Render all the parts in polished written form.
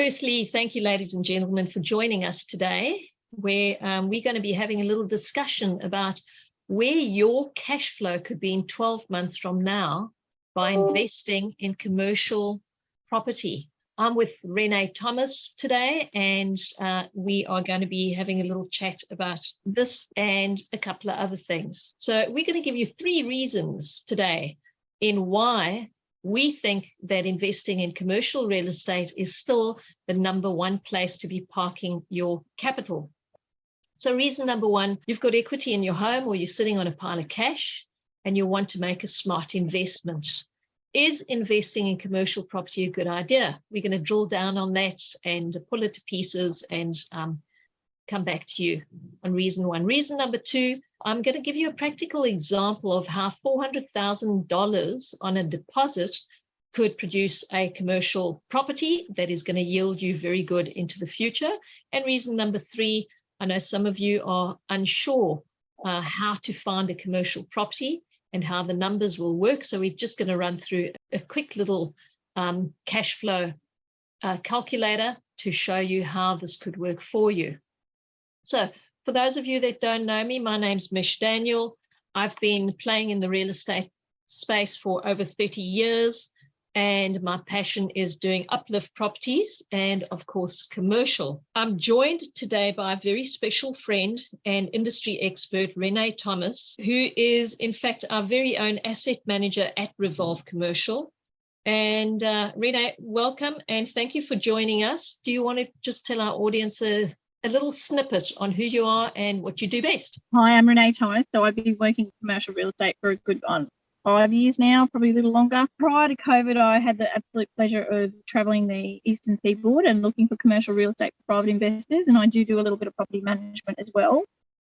Firstly, thank you, ladies and gentlemen, for joining us today, where we're going to be having a little discussion about where your cash flow could be in 12 months from now by investing in commercial property. I'm with Renay Thomas today, and we are going to be having a little chat about this and a couple of other things. So we're going to give you 3 reasons today in why we think that investing in commercial real estate is still the number 1 place to be parking your capital. So reason number 1, you've got equity in your home or you're sitting on a pile of cash and you want to make a smart investment. Is investing in commercial property a good idea? We're going to drill down on that and pull it to pieces and come back to you on reason 1. Reason number 2, I'm going to give you a practical example of how $400,000 on a deposit could produce a commercial property that is going to yield you very good into the future. And reason number 3, I know some of you are unsure how to find a commercial property and how the numbers will work. So we're just going to run through a quick little cash flow calculator to show you how this could work for you. So for those of you that don't know me, my name's Mish. I've been playing in the real estate space for over 30 years, and my passion is doing uplift properties and, of course, commercial. I'm joined today by a very special friend and industry expert, Renay Thomas, who is, in fact, our very own asset manager at Revolve Commercial. And Renay, welcome, and thank you for joining us. Do you want to just tell our audience a little snippet on who you are and what you do best? Hi, I'm Renay Thomas. So I've been working in commercial real estate for a good 5 years now, probably a little longer. Prior to COVID, I had the absolute pleasure of travelling the Eastern Seaboard and looking for commercial real estate for private investors, and I do a little bit of property management as well.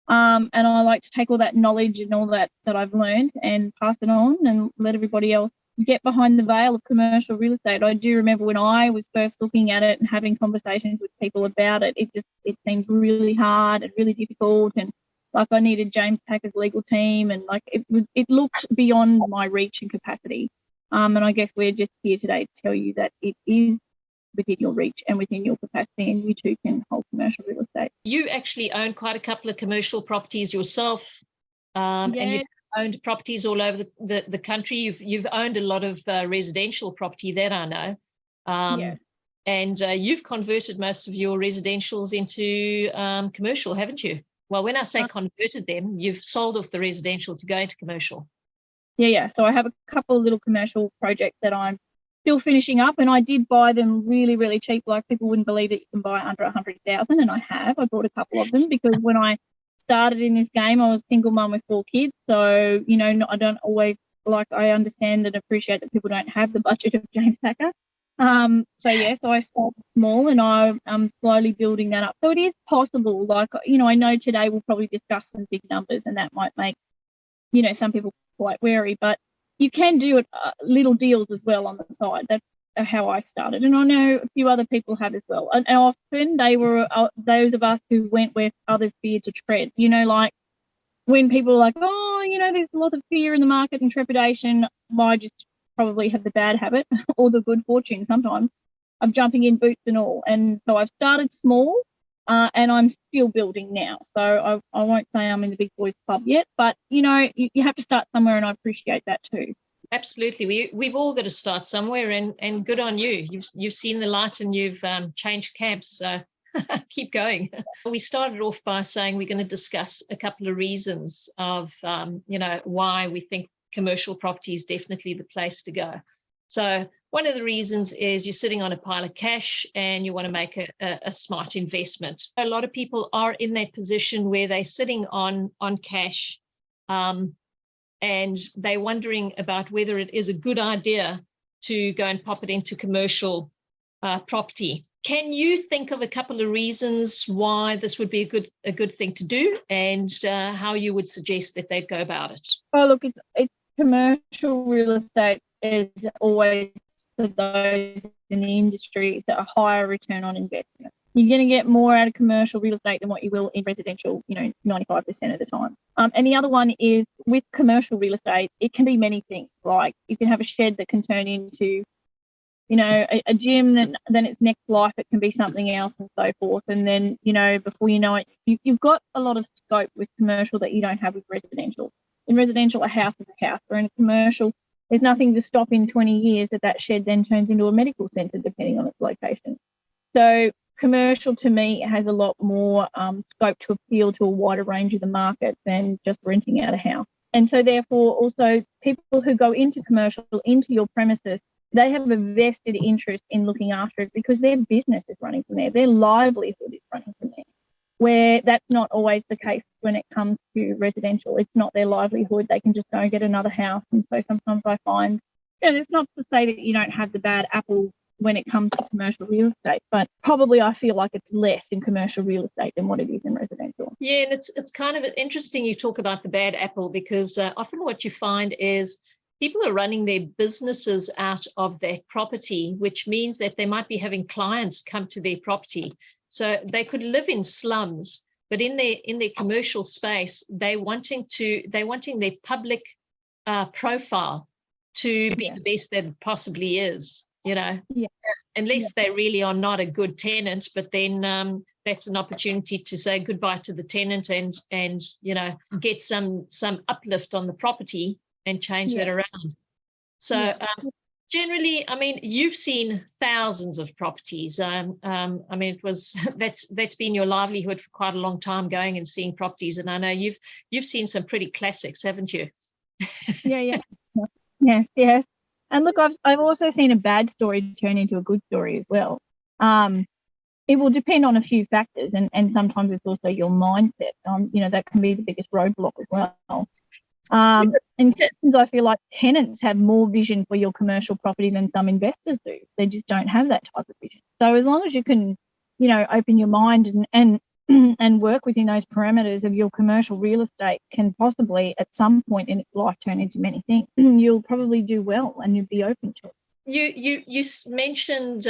And I like to take all that knowledge and all that I've learned and pass it on and let everybody else get behind the veil of commercial real estate. I do remember when I was first looking at it and having conversations with people about it, it seemed really hard and really difficult, and like I needed James Packer's legal team, and like it looked beyond my reach and capacity. And I guess we're just here today to tell you that it is within your reach and within your capacity, and you too can hold commercial real estate. You actually own quite a couple of commercial properties yourself, and you've owned properties all over the country. You've owned a lot of residential property, that I know. Yes. And you've converted most of your residentials into commercial, haven't you? Well, when I say converted them, you've sold off the residential to go into commercial. Yeah. So I have a couple of little commercial projects that I'm still finishing up, and I did buy them really, really cheap. Like, people wouldn't believe that you can buy under 100,000, and I have. I bought a couple of them because when I started in this game, I was a single mum with 4 kids. So, I don't always, I understand and appreciate that people don't have the budget of James Packer. So I started small, and I'm slowly building that up. So it is possible. I know today we'll probably discuss some big numbers, and that might make, some people quite wary, but you can do it, little deals as well on the side. That's how I started. And I know a few other people have as well. And often they were those of us who went where others feared to tread, like when people are like, there's a lot of fear in the market and trepidation. I just probably have the bad habit or the good fortune sometimes of jumping in, boots and all. And so I've started small, and I'm still building now. So I won't say I'm in the big boys club yet, but you have to start somewhere, and I appreciate that too. Absolutely. We've all got to start somewhere, and good on you. You've seen the light and you've changed camps. So keep going. We started off by saying we're going to discuss a couple of reasons of why we think commercial property is definitely the place to go. So one of the reasons is you're sitting on a pile of cash and you want to make a smart investment. A lot of people are in that position where they're sitting on cash, and they're wondering about whether it is a good idea to go and pop it into commercial property. Can you think of a couple of reasons why this would be a good thing to do, and how you would suggest that they go about it? Oh, look, it's commercial real estate is always, for those in the industry, it's a higher return on investment. You're going to get more out of commercial real estate than what you will in residential, 95% of the time. And the other one is, with commercial real estate, it can be many things. Like, you can have a shed that can turn into, a gym, then its next life it can be something else and so forth. And then, before you know it, you've got a lot of scope with commercial that you don't have with residential. In residential, a house is a house, or in a commercial, there's nothing to stop in 20 years that shed then turns into a medical centre depending on its location. So commercial to me has a lot more scope to appeal to a wider range of the market than just renting out a house. And so therefore also people who go into commercial, into your premises, they have a vested interest in looking after it because their business is running from there. Their livelihood is running from there, where that's not always the case when it comes to residential. It's not their livelihood. They can just go and get another house. And so sometimes I find, it's not to say that you don't have the bad apple when it comes to commercial real estate, but probably I feel like it's less in commercial real estate than what it is in residential. Yeah, and it's kind of interesting you talk about the bad apple, because often what you find is people are running their businesses out of their property, which means that they might be having clients come to their property. So they could live in slums, but in their commercial space, they're wanting their public profile to be the best that it possibly is, unless they really are not a good tenant, but then that's an opportunity to say goodbye to the tenant and get some uplift on the property and change that around. So generally, I mean, you've seen thousands of properties. I mean, that's been your livelihood for quite a long time, going and seeing properties. And I know you've seen some pretty classics, haven't you? Yes. And look, I've also seen a bad story turn into a good story as well. It will depend on a few factors, and sometimes it's also your mindset. That can be the biggest roadblock as well. In systems, I feel like tenants have more vision for your commercial property than some investors do. They just don't have that type of vision. So as long as you can, open your mind and work within those parameters of your commercial real estate, can possibly at some point in its life turn into many things. You'll probably do well and you'll be open to it. You mentioned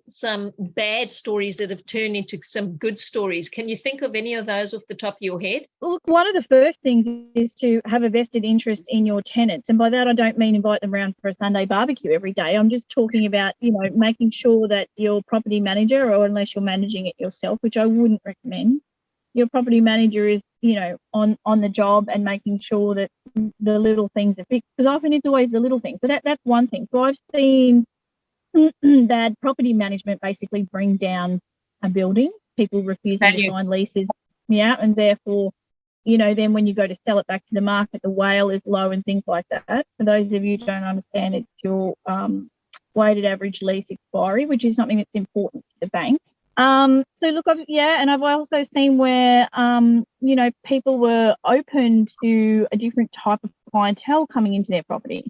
some bad stories that have turned into some good stories. Can you think of any of those off the top of your head? Look, one of the first things is to have a vested interest in your tenants. And by that, I don't mean invite them around for a Sunday barbecue every day. I'm just talking about, making sure that your property manager, or unless you're managing it yourself, which I wouldn't recommend, your property manager is, on the job and making sure that the little things are fixed, because often it's always the little things. So that's one thing. So I've seen bad property management basically bring down a building, people refusing to sign leases. Yeah, and therefore, then when you go to sell it back to the market, the WALE is low and things like that. For those of you who don't understand, it's your weighted average lease expiry, which is something that's important to the banks. So look, I've also seen where, people were open to a different type of clientele coming into their property.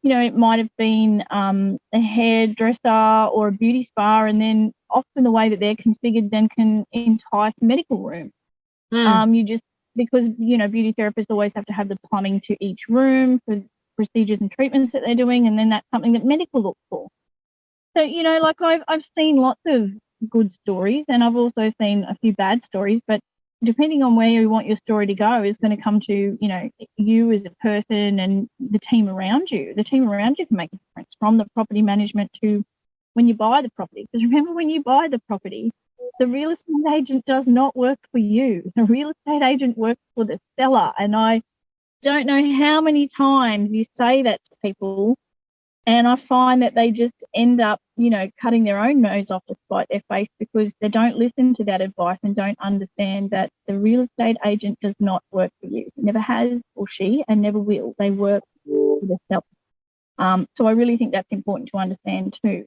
It might have been a hairdresser or a beauty spa, and then often the way that they're configured then can entice a medical room. Because, beauty therapists always have to have the plumbing to each room for procedures and treatments that they're doing, and then that's something that medical looks for. So, I've seen lots of good stories, and I've also seen a few bad stories, but depending on where you want your story to go is going to come to, you as a person and the team around you. The team around you can make a difference, from the property management to when you buy the property. Because remember, when you buy the property, the real estate agent does not work for you. The real estate agent works for the seller. And I don't know how many times you say that to people, and I find that they just end up, cutting their own nose off to spite their face, because they don't listen to that advice and don't understand that the real estate agent does not work for you. It never has, or she, and never will. They work for the seller. So I really think that's important to understand too.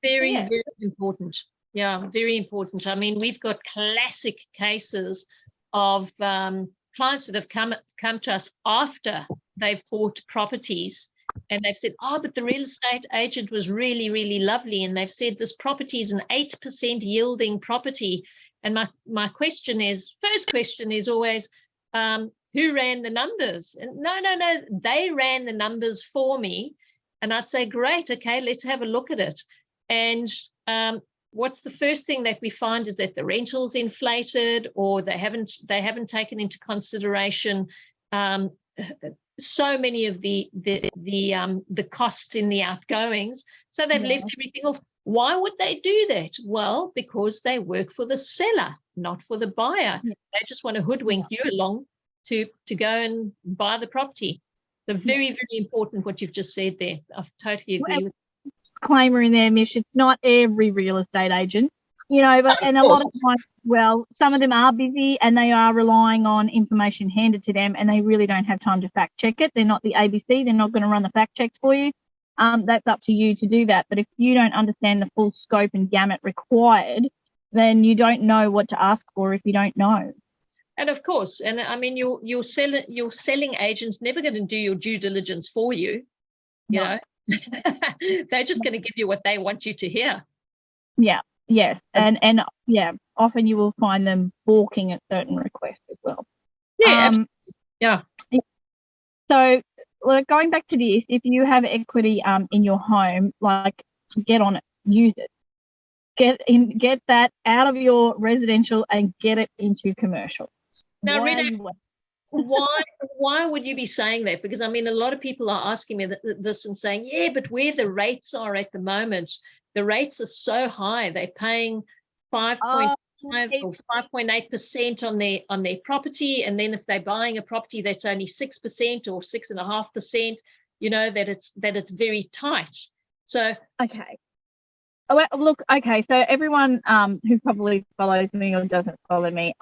Very important. Yeah, very important. I mean, we've got classic cases of clients that have come to us after they've bought properties, and they've said, but the real estate agent was really, really lovely. And they've said this property is an 8% yielding property. And my first question is always, who ran the numbers? And no, they ran the numbers for me. And I'd say, great, okay, let's have a look at it. And what's the first thing that we find is that the rental's inflated, or they haven't taken into consideration so many of the costs in the outgoings, so they've left everything off. Why would they do that? Well, because they work for the seller, not for the buyer. They just want to hoodwink you along to go and buy the property. So very, very important what you've just said there. I totally agree with. Disclaimer in there, Mish, it's not every real estate agent, but and a lot of times, well, some of them are busy and they are relying on information handed to them, and they really don't have time to fact check it. They're not the ABC. They're not going to run the fact checks for you. That's up to you to do that. But if you don't understand the full scope and gamut required, then you don't know what to ask for if you don't know. And of course, and I mean, your selling agent's never going to do your due diligence for you. You know, they're just going to give you what they want you to hear. Yeah. Yes. And yeah, often you will find them balking at certain requests as well. Yeah. Yeah. So, going back to this, if you have equity in your home, like, get on it, use it. Get that out of your residential and get it into commercial. Now, Renay, why would you be saying that? Because I mean, a lot of people are asking me this and saying, yeah, but where the rates are at the moment, the rates are so high. They're paying 5.5 or 5.8% on their property, and then if they're buying a property that's only 6% or 6.5%, that it's very tight. So okay. Oh, well, look, okay. So everyone who probably follows me or doesn't follow me,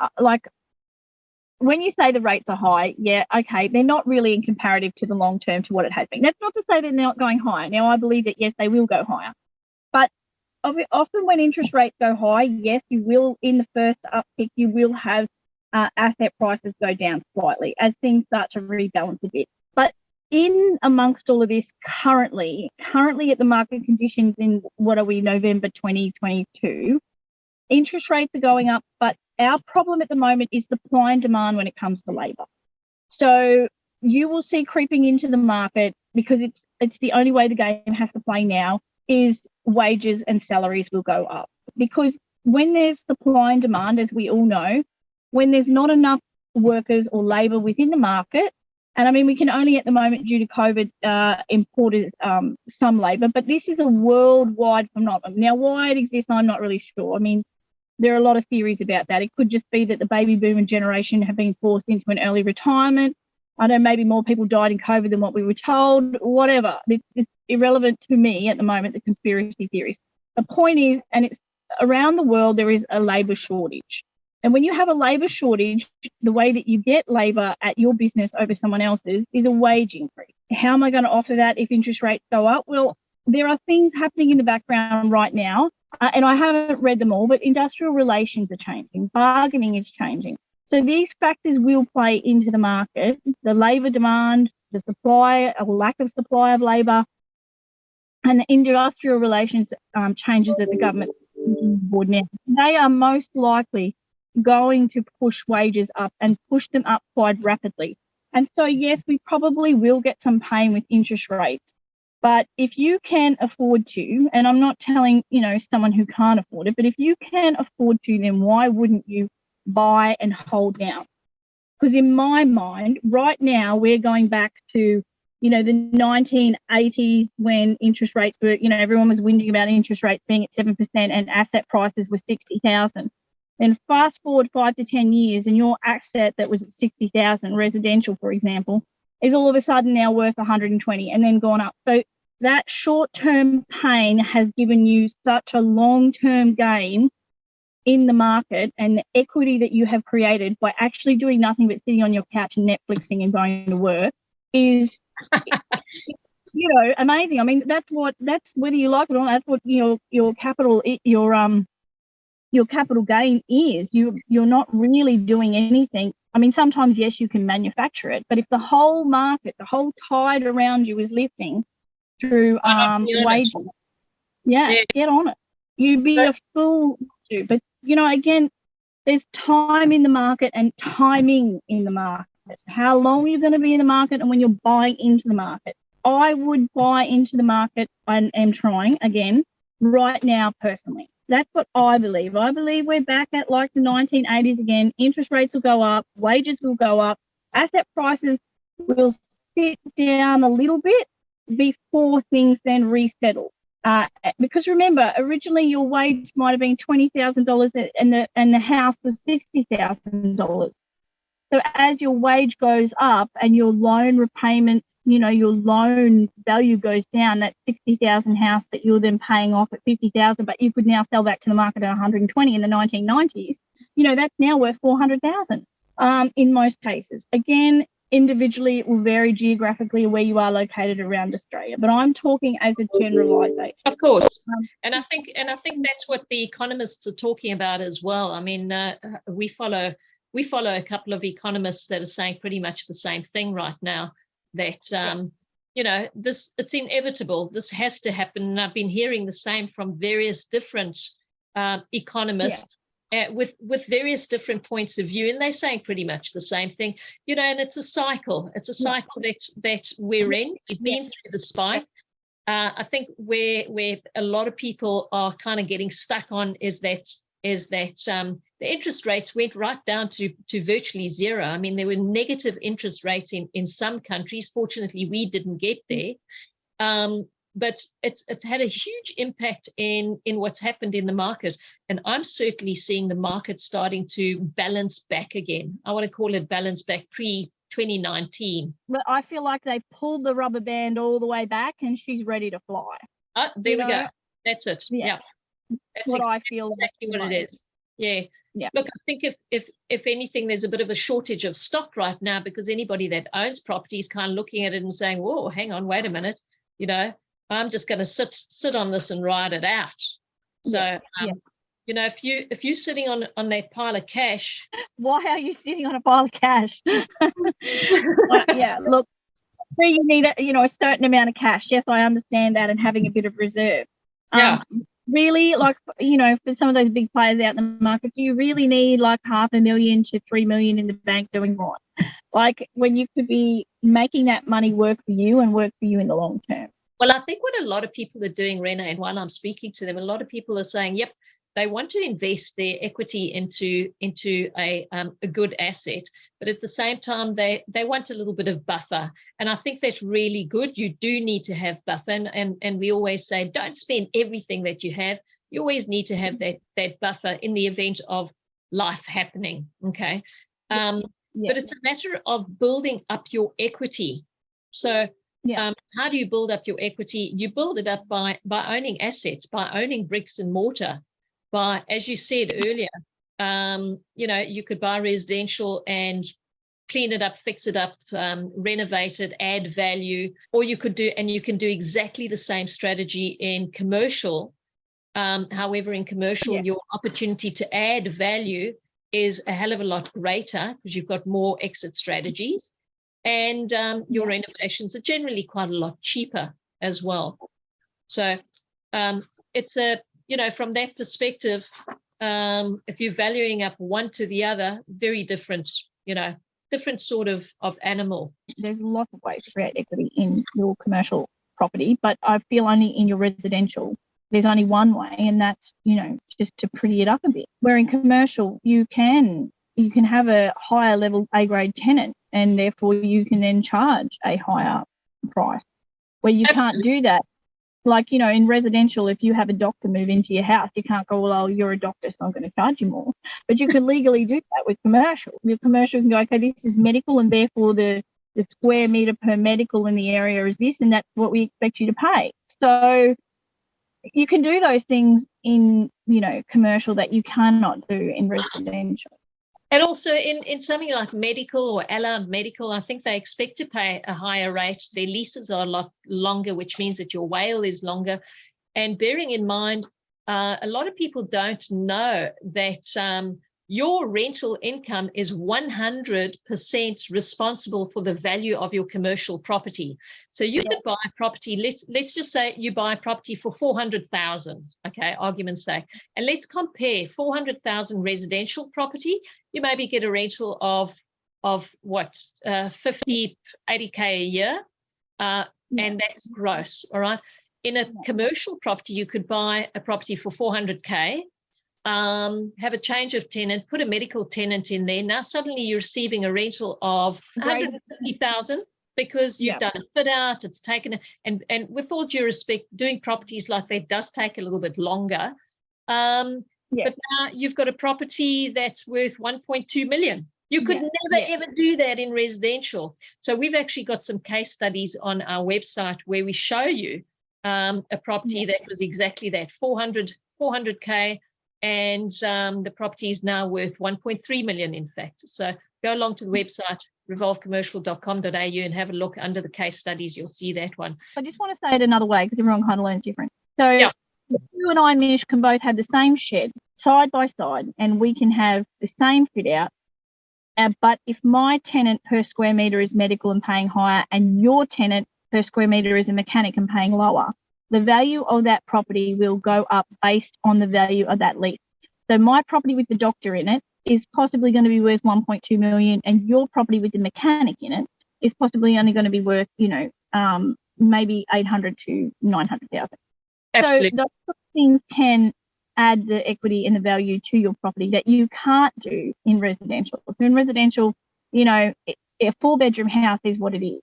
when you say the rates are high, yeah, okay, they're not really in comparative to the long term to what it has been. That's not to say they're not going higher. Now, I believe that, yes, they will go higher. But often when interest rates go high, yes, you will, in the first uptick, you will have asset prices go down slightly as things start to rebalance a bit. But in amongst all of this, currently at the market conditions in, November 2022, interest rates are going up, but our problem at the moment is supply and demand when it comes to labour. So you will see creeping into the market, because it's the only way the game has to play now, is wages and salaries will go up. Because when there's supply and demand, as we all know, when there's not enough workers or labour within the market, and I mean, we can only at the moment, due to COVID, import some labour, but this is a worldwide phenomenon. Now, why it exists, I'm not really sure. I mean, there are a lot of theories about that. It could just be that the baby boomer generation have been forced into an early retirement. I know maybe more people died in COVID than what we were told, whatever. It's irrelevant to me at the moment, the conspiracy theories. The point is, and it's around the world, there is a labour shortage. And when you have a labour shortage, the way that you get labour at your business over someone else's is a wage increase. How am I going to offer that if interest rates go up? Well, there are things happening in the background right now, and I haven't read them all, but industrial relations are changing. Bargaining is changing. So these factors will play into the market, the labour demand, the supply or lack of supply of labour, and the industrial relations changes that the government is on board now. They are most likely going to push wages up and push them up quite rapidly. And so, yes, we probably will get some pain with interest rates. But if you can afford to, and I'm not telling, someone who can't afford it, but if you can afford to, then why wouldn't you buy and hold now? Because in my mind, right now, we're going back to, the 1980s when interest rates were, everyone was whinging about interest rates being at 7% and asset prices were 60,000. Then fast forward 5 to 10 years and your asset that was at 60,000, residential, for example, is all of a sudden now worth 120 and then gone up. So that short-term pain has given you such a long-term gain in the market, and the equity that you have created by actually doing nothing but sitting on your couch and Netflixing and going to work is, amazing. I mean, that's whether you like it or not, that's what your capital gain is. You're not really doing anything. I mean, sometimes, yes, you can manufacture it, but if the whole market, the whole tide around you is lifting through wages, get on it. You'd be a fool to. But, again, there's time in the market and timing in the market. How long you're going to be in the market and when you're buying into the market. I would buy into the market and am trying, again, right now personally. That's what I believe. I believe we're back at like the 1980s again. Interest rates will go up, wages will go up, asset prices will sit down a little bit before things then resettle. Because remember, originally your wage might have been $20,000 and the house was $60,000. So as your wage goes up and your loan repayments, your loan value goes down, that 60,000 house that you're then paying off at 50,000, but you could now sell that to the market at 120 in the 1990s, that's now worth 400,000 in most cases. Again, individually, it will vary geographically where you are located around Australia, but I'm talking as a generalisation. Of course, and I think that's what the economists are talking about as well. I mean, we follow a couple of economists that are saying pretty much the same thing right now. That it's inevitable. This has to happen. And I've been hearing the same from various different economists. With various different points of view, and they're saying pretty much the same thing, and it's a cycle. It's a cycle that we're in. We've been through the spike. I think where a lot of people are kind of getting stuck on is that the interest rates went right down to virtually zero. I mean, there were negative interest rates in some countries. Fortunately, we didn't get there. But it's had a huge impact in what's happened in the market. And I'm certainly seeing the market starting to balance back again. I want to call it balance back pre-2019. But I feel like they pulled the rubber band all the way back and she's ready to fly. There we go. That's it. Yeah. That's what I feel. Exactly what it is. Yeah. Look, I think if anything, there's a bit of a shortage of stock right now because anybody that owns property is kind of looking at it and saying, whoa, hang on, wait a minute, I'm just going to sit on this and ride it out. So, if you're sitting on that pile of cash. Why are you sitting on a pile of cash? Look, you need a certain amount of cash. Yes, I understand that, and having a bit of reserve. Really, for some of those big players out in the market, do you really need like $500,000 to $3 million in the bank doing what? Like when you could be making that money work for you and work for you in the long term. Well, I think what a lot of people are doing, Renay, and while I'm speaking to them, a lot of people are saying, yep, they want to invest their equity into a good asset, but at the same time, they want a little bit of buffer. And I think that's really good. You do need to have buffer. And we always say, don't spend everything that you have. You always need to have that buffer in the event of life happening, okay? But it's a matter of building up your equity. So how do you build up your equity? You build it up by owning assets, by owning bricks and mortar, by, as you said earlier, you could buy residential and clean it up, fix it up, renovate it, add value, or you can do exactly the same strategy in commercial. However, in commercial, your opportunity to add value is a hell of a lot greater because you've got more exit strategies. And your renovations are generally quite a lot cheaper as well. So it's from that perspective, if you're valuing up one to the other, very different, different sort of animal. There's lots of ways to create equity in your commercial property, but I feel only in your residential, there's only one way, and that's, just to pretty it up a bit. Where in commercial, you can have a higher level A-grade tenant, and therefore you can then charge a higher price. Where you can't do that. Like, in residential, if you have a doctor move into your house, you can't go, well, you're a doctor, so I'm going to charge you more. But you can legally do that with commercial. Your commercial can go, okay, this is medical, and therefore the square metre per medical in the area is this, and that's what we expect you to pay. So you can do those things in, commercial that you cannot do in residential. And also in something like medical or allied medical, I think they expect to pay a higher rate. Their leases are a lot longer, which means that your WALE is longer. And bearing in mind, a lot of people don't know that your rental income is 100% responsible for the value of your commercial property. So you could buy a property, let's just say you buy a property for $400,000, okay, argument's sake. And let's compare $400,000 residential property. You maybe get a rental of what, 50, 80K a year, and that's gross, all right? In a commercial property, you could buy a property for $400K, have a change of tenant, put a medical tenant in there. Now suddenly you're receiving a rental of 150,000 because you've done a fit out, it's taken, and with all due respect, doing properties like that does take a little bit longer. But now you've got a property that's worth 1.2 million. You could never, ever do that in residential. So we've actually got some case studies on our website where we show you a property that was exactly that, 400K, and the property is now worth 1.3 million, in fact. So go along to the website, revolvecommercial.com.au, and have a look under the case studies. You'll see that one. I just want to say it another way because everyone kind of learns different. So you and I, Mish, can both have the same shed side by side, and we can have the same fit out. But if my tenant per square metre is medical and paying higher, and your tenant per square metre is a mechanic and paying lower, the value of that property will go up based on the value of that lease. So my property with the doctor in it is possibly going to be worth 1.2 million, and your property with the mechanic in it is possibly only going to be worth, maybe 800 to 900,000. Absolutely. So those things can add the equity and the value to your property that you can't do in residential. So in residential, a 4-bedroom house is what it is.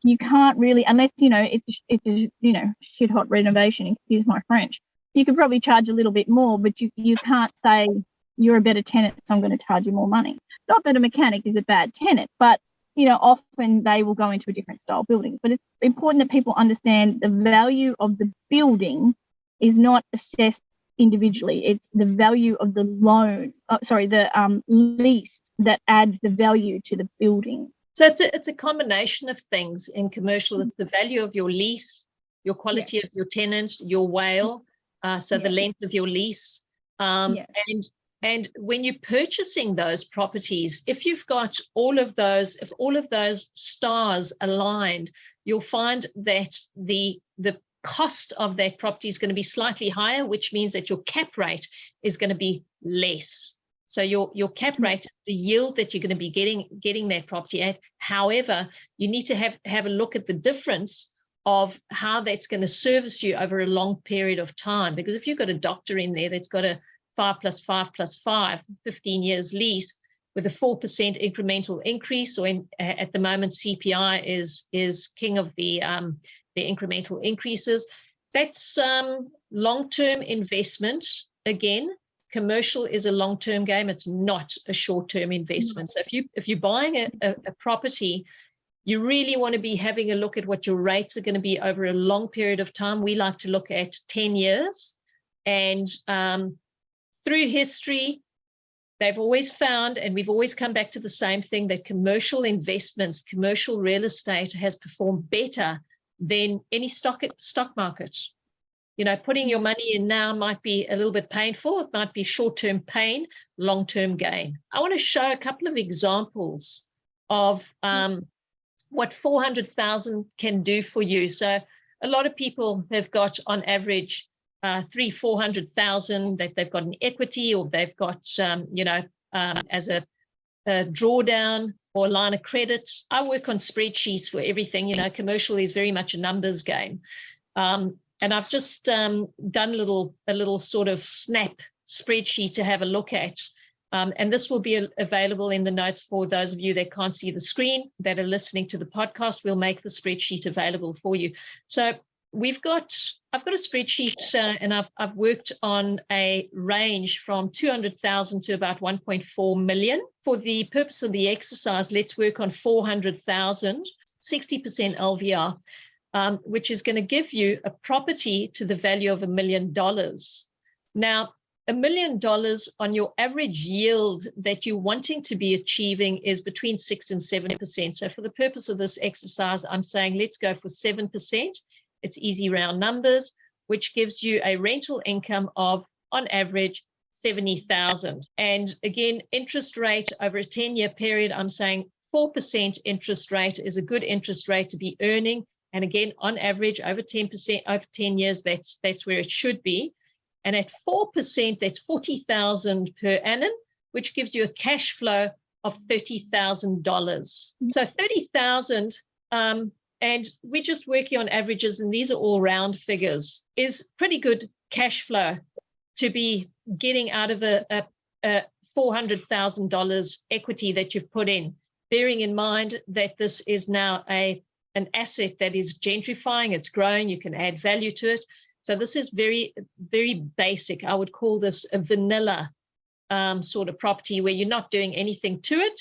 You can't really, unless, it's a shit hot renovation, excuse my French, you could probably charge a little bit more, but you can't say you're a better tenant, so I'm going to charge you more money. Not that a mechanic is a bad tenant, but, often they will go into a different style building. But it's important that people understand the value of the building is not assessed individually. It's the value of the lease that adds the value to the building. So it's a combination of things in commercial. It's the value of your lease, your quality of your tenant, your WALE, the length of your lease. And when you're purchasing those properties, if you've got all of those stars aligned, you'll find that the cost of that property is going to be slightly higher, which means that your cap rate is going to be less. So your cap rate, the yield that you're going to be getting that property at. However, you need to have a look at the difference of how that's going to service you over a long period of time. Because if you've got a doctor in there that's got a 5 + 5 + 5, 15 years lease with a 4% incremental increase, or at the moment CPI is king of the incremental increases, that's long-term investment. Again, commercial is a long-term game. It's not a short-term investment. So if you're buying a property, you really want to be having a look at what your rates are going to be over a long period of time. We like to look at 10 years. And through history, they've always found, and we've always come back to the same thing, that commercial investments, commercial real estate has performed better than any stock market. Putting your money in now might be a little bit painful. It might be short-term pain, long-term gain. I want to show a couple of examples of what 400,000 can do for you. So a lot of people have got on average 300,000-400,000 that they've got in equity, or they've got as a drawdown or a line of credit. I work on spreadsheets for everything. Commercial is very much a numbers game. And I've just done a little sort of snap spreadsheet to have a look at. And this will be available in the notes for those of you that can't see the screen, that are listening to the podcast. We'll make the spreadsheet available for you. So I've got a spreadsheet, and I've worked on a range from 200,000 to about 1.4 million. For the purpose of the exercise, let's work on 400,000, 60% LVR. Which is going to give you a property to the value of $1 million. Now, $1 million on your average yield that you're wanting to be achieving is between 6 and 7%. So for the purpose of this exercise, I'm saying let's go for 7%. It's easy round numbers, which gives you a rental income of, on average, 70,000. And again, interest rate over a 10-year period, I'm saying 4% interest rate is a good interest rate to be earning. And again, on average, over 10%, over 10 years, that's where it should be. And at 4%, that's 40,000 per annum, which gives you a cash flow of $30,000. So 30,000, and we're just working on averages, and these are all round figures, is pretty good cash flow to be getting out of a $400,000 equity that you've put in, bearing in mind that this is now an asset that is gentrifying, it's growing, you can add value to it. So this is very, very basic. I would call this a vanilla sort of property where you're not doing anything to it.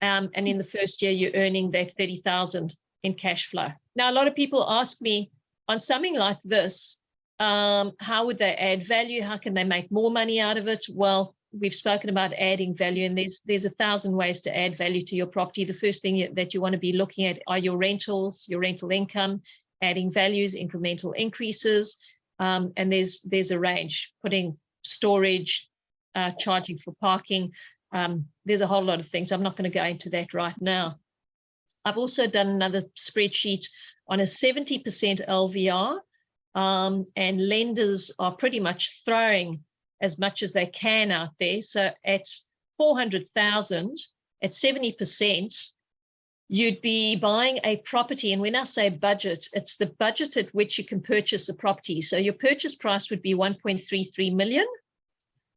And in the first year, you're earning that 30,000 in cash flow. Now, a lot of people ask me on something like this, how would they add value? How can they make more money out of it? Well, we've spoken about adding value, and there's 1,000 ways to add value to your property. The first thing that you want to be looking at are your rentals, your rental income, adding values, incremental increases, and there's a range, putting storage, charging for parking. There's a whole lot of things. I'm not going to go into that right now. I've also done another spreadsheet on a 70% LVR, and lenders are pretty much throwing as much as they can out there. So at 400,000, at 70%, you'd be buying a property. And when I say budget, it's the budget at which you can purchase a property. So your purchase price would be 1.33 million.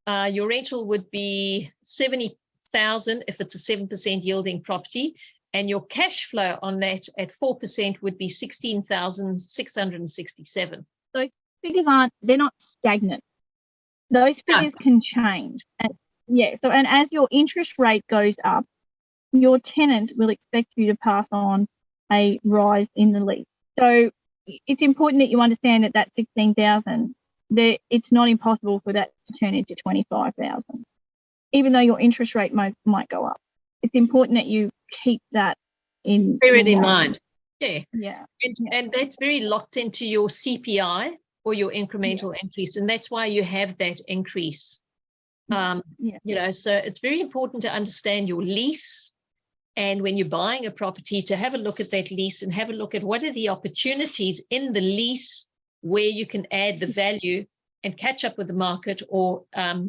Your rental would be 70,000 if it's a 7% yielding property. And your cash flow on that at 4% would be 16,667. Those figures they're not stagnant. Those figures can change. And as your interest rate goes up, your tenant will expect you to pass on a rise in the lease. So it's important that you understand that 16,000, it's not impossible for that to turn into 25,000, even though your interest rate might go up. It's important that you keep that in mind. And that's very locked into your CPI or your incremental increase, and that's why you have that increase. So it's very important to understand your lease, and when you're buying a property, to have a look at that lease and have a look at what are the opportunities in the lease where you can add the value and catch up with the market or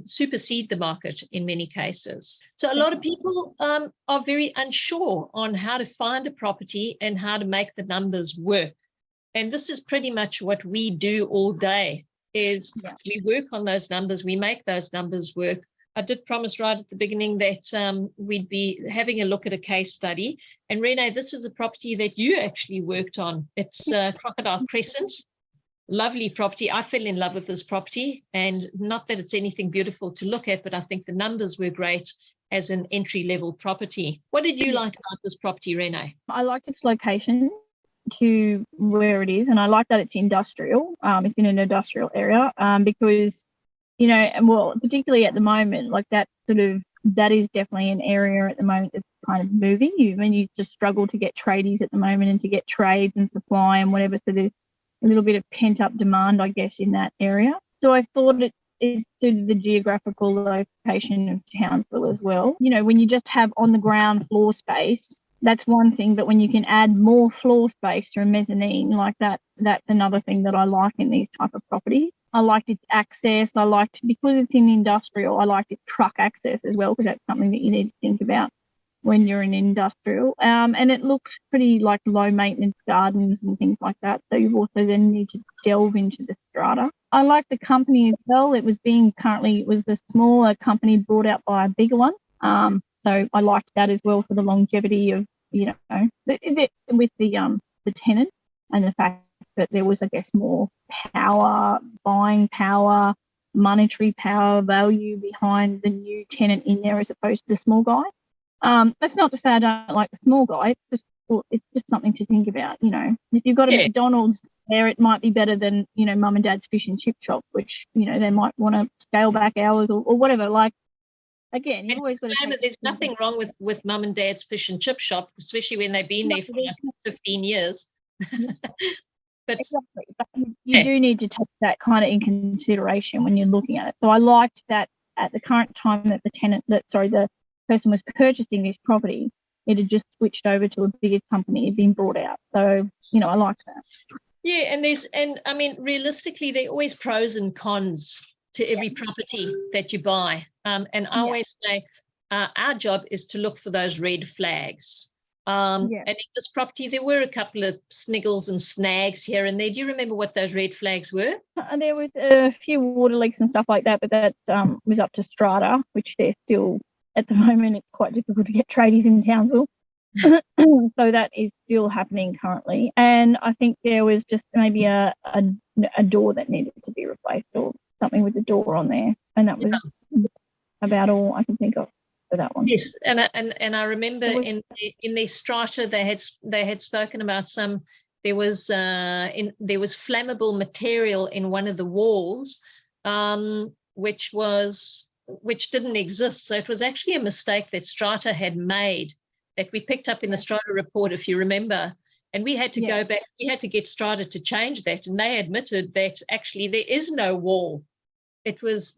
supersede the market in many cases. So a lot of people are very unsure on how to find a property and how to make the numbers work. And this is pretty much what we do all day, is we work on those numbers, we make those numbers work. I did promise right at the beginning that we'd be having a look at a case study. And Renay, this is a property that you actually worked on. It's Crocodile Crescent. Lovely property. I fell in love with this property, and not that it's anything beautiful to look at, but I think the numbers were great as an entry-level property. What did you like about this property, Renay? I like its location to where it is, and I like that it's industrial. It's in an industrial area because, particularly at the moment, like that is definitely an area at the moment that's kind of moving. You just struggle to get tradies at the moment and to get trades and supply and whatever, so there's a little bit of pent-up demand, I guess, in that area. So I thought it suited the geographical location of Townsville as well. When you just have on-the-ground floor space, that's one thing, but when you can add more floor space to a mezzanine like that, that's another thing that I like in these type of properties. I liked its access. Because it's in industrial, I liked its truck access as well, because that's something that you need to think about when you're in industrial. And it looks pretty like low maintenance gardens and things like that. So you also then need to delve into the strata. I like the company as well. It was a smaller company brought out by a bigger one. So I liked that as well for the longevity of, with the tenant, and the fact that there was, I guess, more power, buying power, monetary power, value behind the new tenant in there as opposed to the small guy. That's not to say I don't like the small guy. It's just something to think about. If you've got a McDonald's there, it might be better than, mum and dad's fish and chip shop, which, they might want to scale back hours or whatever. Like, again, you always got to. There's nothing wrong with mum and dad's fish and chip shop, especially when they've been there for like 15 years. But exactly. But you do need to take that kind of in consideration when you're looking at it. So I liked that at the current time that the person was purchasing this property, it had just switched over to a bigger company, it had been brought out. So, I liked that. Yeah, and realistically, there are always pros and cons to every property that you buy. And I always say our job is to look for those red flags. And in this property, there were a couple of sniggles and snags here and there. Do you remember what those red flags were? There was a few water leaks and stuff like that, but that was up to strata, which they're still, at the moment, it's quite difficult to get tradies in Townsville. So that is still happening currently. And I think there was just maybe a door that needed to be replaced or something with the door on there. And that was about all I can think of for that one. Yes, and I remember in their strata they had spoken about there was flammable material in one of the walls, which didn't exist. So it was actually a mistake that strata had made that we picked up in the strata report, if you remember. And we had to go back. We had to get strata to change that, and they admitted that actually there is no wall. It was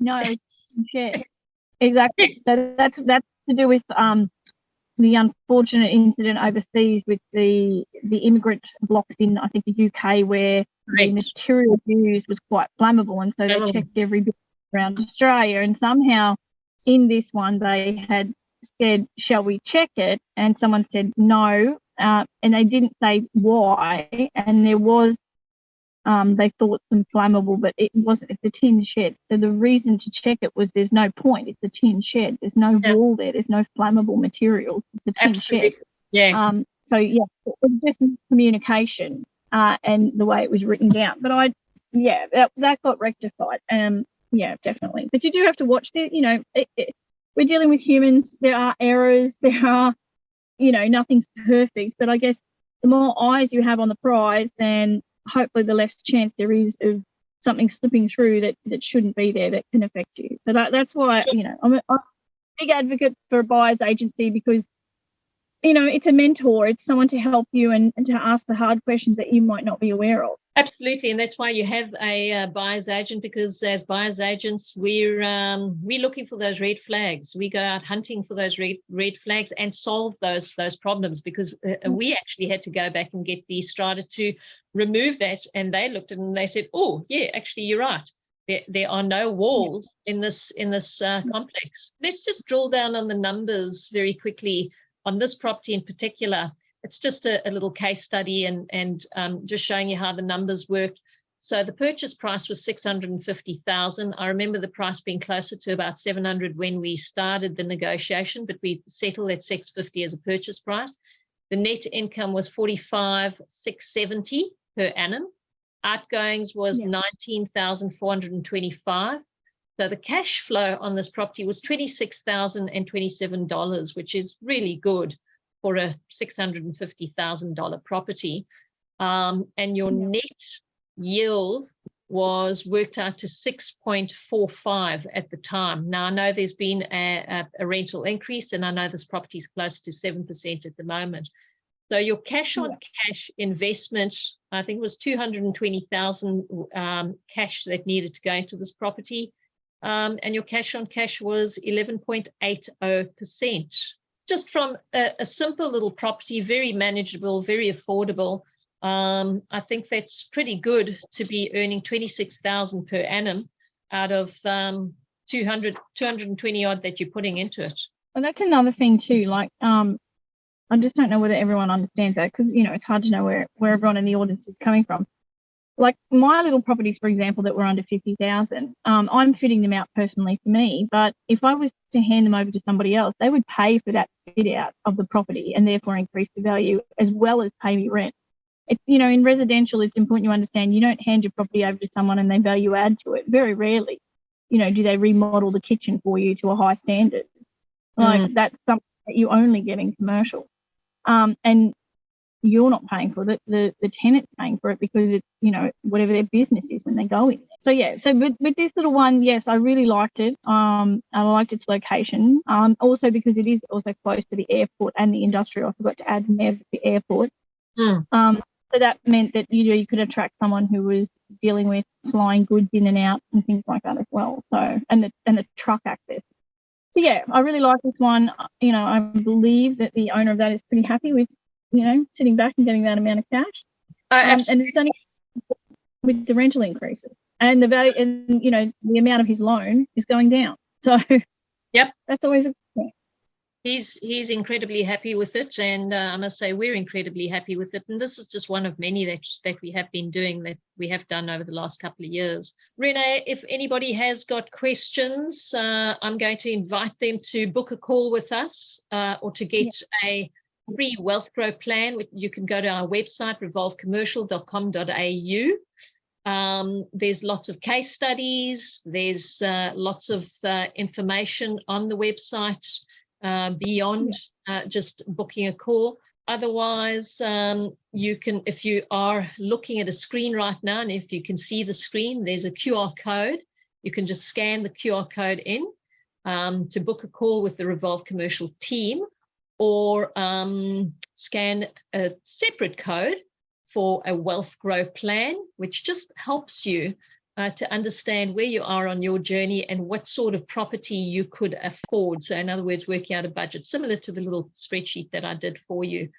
exactly. So that's to do with the unfortunate incident overseas with the immigrant blocks in, I think, the UK, where the material used was quite flammable, and so they checked every bit around Australia, and somehow in this one they had said, shall we check it? And someone said no, and they didn't say why, and there was they thought some flammable, but it wasn't. It's a tin shed, so the reason to check it was there's no point. It's a tin shed. There's no wall there. There's no flammable materials. It's a tin shed. So it was just communication and the way it was written down. But that got rectified. Definitely. But you do have to watch the. We're dealing with humans. There are errors. There are, nothing's perfect. But I guess the more eyes you have on the prize, then hopefully the less chance there is of something slipping through that shouldn't be there that can affect you. So that's why, I'm a big advocate for a buyer's agency, because, it's a mentor. It's someone to help you and to ask the hard questions that you might not be aware of. Absolutely, and that's why you have a buyer's agent, because as buyer's agents, we're looking for those red flags. We go out hunting for those red flags and solve those problems, because we actually had to go back and get the strata to remove that, and they looked at it and they said, oh yeah, actually you're right. There are no walls in this complex. Let's just drill down on the numbers very quickly on this property in particular. It's just a little case study and just showing you how the numbers worked. So the purchase price was $650,000. I remember the price being closer to about $700 when we started the negotiation, but we settled at $650 as a purchase price. The net income was $45,670 per annum. Outgoings was $19,425. So the cash flow on this property was $26,027, which is really good for a $650,000 property. And your net yield was worked out to 6.45 at the time. Now, I know there's been a rental increase, and I know this property is close to 7% at the moment. So your cash on cash investment, I think it was $220,000 cash that needed to go into this property. And your cash on cash was 11.80%. Just from a simple little property, very manageable, very affordable. I think that's pretty good to be earning $26,000 per annum out of 220 odd that you're putting into it. And that's another thing too. Like, I just don't know whether everyone understands that, because it's hard to know where everyone in the audience is coming from. Like my little properties, for example, that were under 50,000, I'm fitting them out personally for me. But if I was to hand them over to somebody else, they would pay for that fit out of the property and therefore increase the value as well as pay me rent. It's, in residential, it's important you understand you don't hand your property over to someone and they value add to it. Very rarely, do they remodel the kitchen for you to a high standard. Like that's something that you only get in commercial. And you're not paying for it, the tenant's paying for it, because it's, whatever their business is when they go in there. So with this little one, yes, I really liked it. I liked its location. Also because it is also close to the airport and the industrial. I forgot to add Nev, the airport. So that meant that you could attract someone who was dealing with flying goods in and out and things like that as well. So and the truck access. So yeah, I really like this one. I believe that the owner of that is pretty happy with, sitting back and getting that amount of cash. And it's only with the rental increases and the value, and the amount of his loan is going down. So yep, that's always a good thing. He's incredibly happy with it, and I must say we're incredibly happy with it. And this is just one of many that we have been doing, that we have done over the last couple of years. Renay, if anybody has got questions, I'm going to invite them to book a call with us, or to get a free wealth grow plan. You can go to our website, revolvecommercial.com.au. There's lots of case studies. There's lots of information on the website beyond just booking a call. Otherwise, you can, if you are looking at a screen right now, and if you can see the screen, there's a QR code. You can just scan the QR code in to book a call with the Revolve Commercial team, or scan a separate code for a wealth grow plan, which just helps you to understand where you are on your journey and what sort of property you could afford. So in other words, working out a budget, similar to the little spreadsheet that I did for you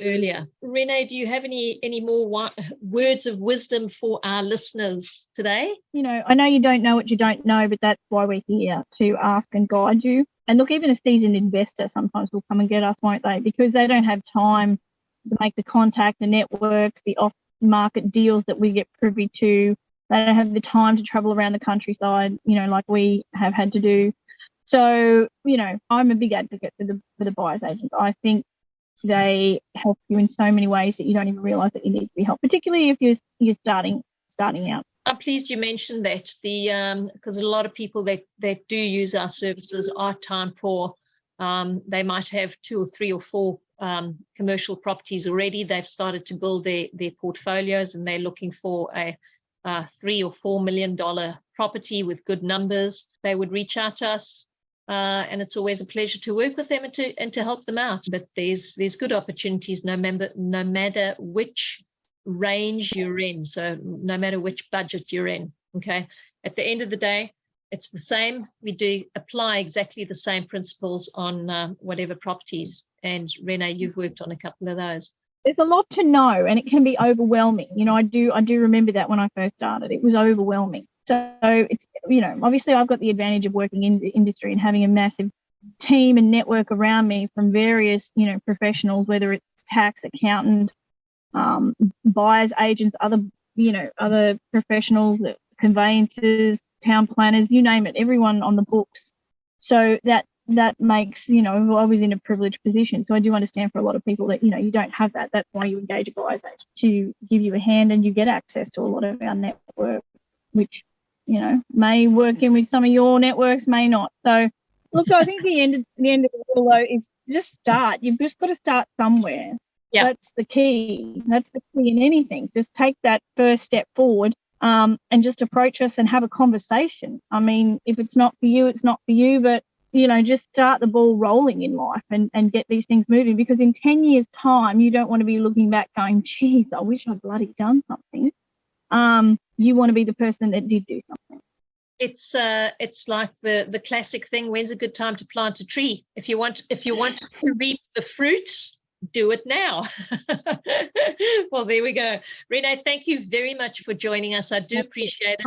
earlier. Renay, do you have any more words of wisdom for our listeners today? I know you don't know what you don't know, but that's why we're here, to ask and guide you. And look, even a seasoned investor sometimes will come and get us, won't they? Because they don't have time to make the contact, the networks, the off-market deals that we get privy to. They don't have the time to travel around the countryside, like we have had to do. So, I'm a big advocate for the buyer's agents. I think they help you in so many ways that you don't even realise that you need to be helped, particularly if you're starting out. I'm pleased you mentioned that, because a lot of people that do use our services are time poor. They might have 2 or 3 or 4 commercial properties already. They've started to build their portfolios, and they're looking for a $3 or $4 million property with good numbers. They would reach out to us, and it's always a pleasure to work with them and to help them out. But there's good opportunities no matter which range you're in, so no matter which budget you're in. Okay, at the end of the day, it's the same. We do apply exactly the same principles on whatever properties. And Renay, you've worked on a couple of those. There's a lot to know, and it can be overwhelming. I do remember that when I first started, it was overwhelming. So it's, obviously I've got the advantage of working in the industry and having a massive team and network around me from various, professionals, whether it's tax, accountant, buyers agents, other professionals, conveyancers, town planners, you name it, everyone on the books. So that makes, I was in a privileged position. So I do understand for a lot of people that, you don't have that. That's why you engage a buyer's agent, to give you a hand, and you get access to a lot of our networks, which, may work in with some of your networks, may not. So look, I think the end of it all, though, is just start. You've just got to start somewhere. Yeah. That's the key. That's the key in anything. Just take that first step forward, and just approach us and have a conversation. I mean, if it's not for you, it's not for you, but just start the ball rolling in life and get these things moving, because in 10 years' time, you don't want to be looking back going, geez, I wish I'd bloody done something. You want to be the person that did do something. It's like the classic thing, when's a good time to plant a tree? If you want to reap the fruit, do it now. Well, there we go. Renay, thank you very much for joining us. I do appreciate it.